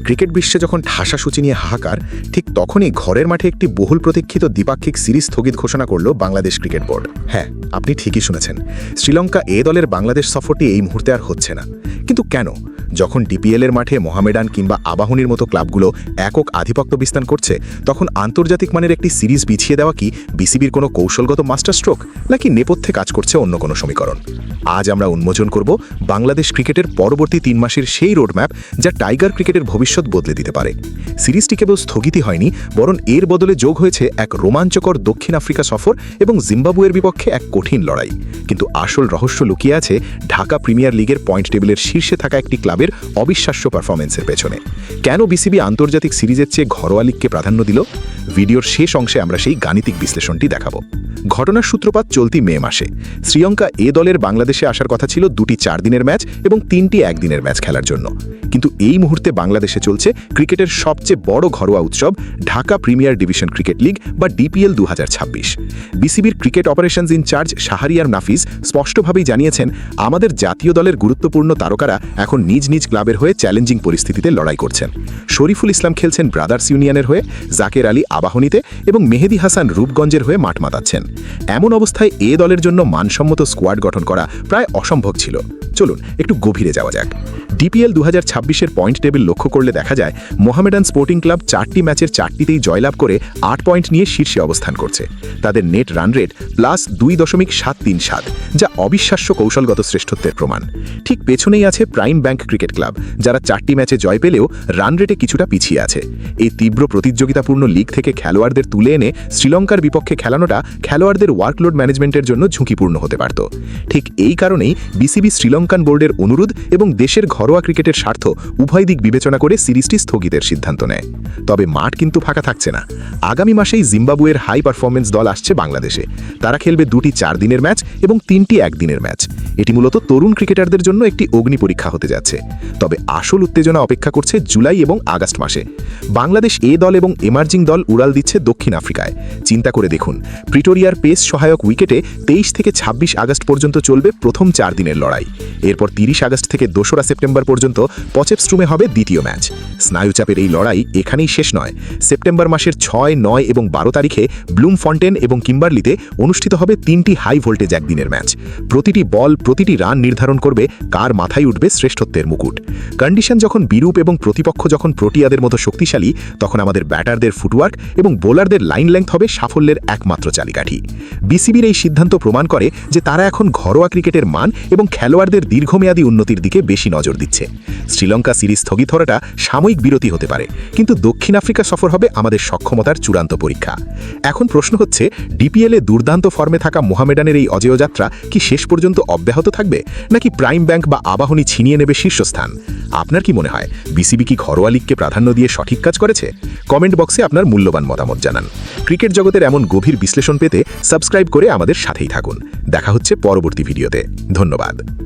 Cricket বিশ্বে যখন ঠাসাসূচি নিয়ে হাহাকার, ঠিক তখনই ঘরের মাঠে একটি বহুল প্রতীক্ষিত দ্বিপাক্ষিক সিরিজ স্থগিত ঘোষণা করল বাংলাদেশ ক্রিকেট বোর্ড। হ্যাঁ, আপনি ঠিকই শুনেছেন, শ্রীলঙ্কা এ দলের বাংলাদেশ সফরটি এই মুহূর্তে আর হচ্ছে না। কিন্তু কেন? যখন ডিপিএলের মাঠে মোহামেডান কিংবা আবাহনীর মতো ক্লাবগুলো একক আধিপত্য বিস্তার করছে, তখন আন্তর্জাতিক মানের একটি সিরিজ পিছিয়ে দেওয়া কি বিসিবির কোনো কৌশলগত মাস্টার স্ট্রোক, নাকি নেপথ্যে কাজ করছে অন্য কোনো সমীকরণ? আজ আমরা উন্মোচন করব বাংলাদেশ ক্রিকেটের পরবর্তী 3 মাসের সেই রোডম্যাপ যা টাইগার ক্রিকেটের ভবিষ্যৎ বদলে দিতে পারে। সিরিজটি কেবল স্থগিতই হয়নি, বরং এর বদলে যোগ হয়েছে এক রোমাঞ্চকর দক্ষিণ আফ্রিকা সফর এবং জিম্বাবুয়ের বিপক্ষে এক কঠিন লড়াই। কিন্তু আসল রহস্য লুকিয়ে আছে ঢাকা প্রিমিয়ার লিগের পয়েন্ট টেবিলের শীর্ষে থাকা একটি ক্লাবের অবিশ্বাস্য পারফরমেন্সের পেছনে। কেন বিসিবি আন্তর্জাতিক সিরিজের চেয়ে ঘরোয়া লিগকে প্রাধান্য দিল? ভিডিওর শেষ অংশে আমরা সেই গাণিতিক বিশ্লেষণটি দেখাবো। ঘটনার সূত্রপাত চলতি মে মাসে। শ্রীলঙ্কা এ দলের বাংলাদেশে আসার কথা ছিল 2টি 4 দিনের ম্যাচ এবং 3টি 1 দিনের ম্যাচ খেলার জন্য। কিন্তু এই মুহূর্তে বাংলাদেশে চলছে ক্রিকেটের সবচেয়ে বড় ঘরোয়া উৎসব, Dhaka premier division cricket league বা ডিপিএল 2026। বিসিবির cricket operations incharge Shahriar Nafees স্পষ্টভাবেই জানিয়েছেন, আমাদের জাতীয় দলের গুরুত্বপূর্ণ তারকারা এখন নিজ নিজ ক্লাবের হয়ে চ্যালেঞ্জিং পরিস্থিতিতে লড়াই করছেন। শরীফুল ইসলাম খেলছেন ব্রাদার্স ইউনিয়নের হয়ে, জাকের আলী আবাহনীতে এবং মেহেদি হাসান রূপগঞ্জের হয়ে মাঠ মাতাচ্ছেন। এমন অবস্থায় এ দলের জন্য মানসম্মত স্কোয়াড গঠন করা প্রায় অসম্ভব ছিল। চলুন একটু গভীরে যাওয়া যাক। ডিপিএল 2026-এর পয়েন্ট টেবিল লক্ষ্য করলে দেখা যায় মোহামেডান স্পোর্টিং ক্লাব 4টি ম্যাচের 4টিতেই জয়লাভ করে 8 পয়েন্ট নিয়ে শীর্ষে অবস্থান করছে। তাদের নেট রান রেট +2.737, যা অবিশ্বাস্য কৌশলগত শ্রেষ্ঠত্বের প্রমাণ। ঠিক পেছনেই আছে প্রাইম ব্যাংক ক্রিকেট ক্লাব, যারা 4টি ম্যাচে জয় পেলেও রান রেটে কিছুটা পিছিয়ে আছে। এই তীব্র প্রতিযোগিতাপূর্ণ লিগ থেকে খেলোয়াড়দের তুলে এনে শ্রীলঙ্কার বিপক্ষে খেলানোটা খেলোয়াড়দের ওয়ার্কলোড ম্যানেজমেন্টের জন্য ঝুঁকিপূর্ণ হতে পারত। ঠিক এই কারণেই বিসিবি শ্রীলঙ্কান বোর্ডের অনুরোধ এবং দেশের ঘরোয়া ক্রিকেটের স্বার্থ উভয় দিক বিবেচনা করে সিরিজটি স্থগিতের সিদ্ধান্ত নেয়। তবে মাঠ কিন্তু ফাঁকা থাকছে না। আগামী মাসেই জিম্বাবুয়ের হাই পারফরমেন্স দল আসছে বাংলাদেশে। তারা খেলবে 2টি 4 দিনের ম্যাচ এবং 3টি 1 দিনের ম্যাচ। এটি মূলত তরুণ ক্রিকেটারদের জন্য একটি অগ্নি পরীক্ষা হতে যাচ্ছে। তবে আসল উত্তেজনা অপেক্ষা করছে জুলাই এবং আগস্ট মাসে। বাংলাদেশ এ দল এবং এমার্জিং দল উড়াল দিচ্ছে দক্ষিণ আফ্রিকায়। চিন্তা করে দেখুন, প্রিটোরিয়ার পেস সহায়ক উইকেটে 23 থেকে 26 আগস্ট পর্যন্ত চলবে প্রথম 4 দিনের লড়াই। এরপর 30 আগস্ট থেকে 2রা সেপ্টেম্বর পর্যন্ত পচেপস্ট্রুমে হবে দ্বিতীয় ম্যাচ। স্নায়ুচাপের এই লড়াই এখানেই শেষ নয়। সেপ্টেম্বর মাসের 6, 9 এবং 12 তারিখে ব্লুমফন্টেন এবং কিম্বারলিতে অনুষ্ঠিত হবে 3টি হাই ভোল্টেজ একদিনের ম্যাচ। প্রতিটি বল, প্রতিটি রান নির্ধারণ করবে কার মাথায় উঠবে শ্রেষ্ঠত্বের মুকুট। কন্ডিশন যখন বিরূপ এবং প্রতিপক্ষ যখন প্রোটিয়াদের মতো শক্তিশালী, তখন আমাদের ব্যাটারদের ফুটওয়ার্ক এবং বোলারদের লাইন লেংথ হবে সাফল্যের একমাত্র চাবিকাঠি। বিসিবির এই সিদ্ধান্ত প্রমাণ করে যে তারা এখন ঘরোয়া ক্রিকেটের মান এবং খেলোয়াড়দের দীর্ঘমেয়াদী উন্নতির দিকে বেশি নজর দিচ্ছে। শ্রীলঙ্কা সিরিজ স্থগিত হওয়াটা সাময়িক বিরতি হতে পারে, কিন্তু দক্ষিণ আফ্রিকা সফর হবে আমাদের সক্ষমতার চূড়ান্ত পরীক্ষা। এখন প্রশ্ন হচ্ছে, ডিপিএলে দুর্দান্ত ফর্মে থাকা মোহামেডানের এই অজেয় যাত্রা কি শেষ পর্যন্ত অব্যাহত থাকবে, নাকি প্রাইম ব্যাংক বা আবাহনী ছিনিয়ে নেবে শীর্ষস্থান? আপনার কি মনে হয়, বিসিবি কি ঘরোয়া লিগকে প্রাধান্য দিয়ে সঠিক কাজ করেছে? কমেন্ট বক্সে আপনার মূল্যবান মতামত জানান। ক্রিকেট জগতের এমন গভীর বিশ্লেষণ পেতে সাবস্ক্রাইব করে আমাদের সাথেই থাকুন। দেখা হচ্ছে পরবর্তী ভিডিওতে। ধন্যবাদ।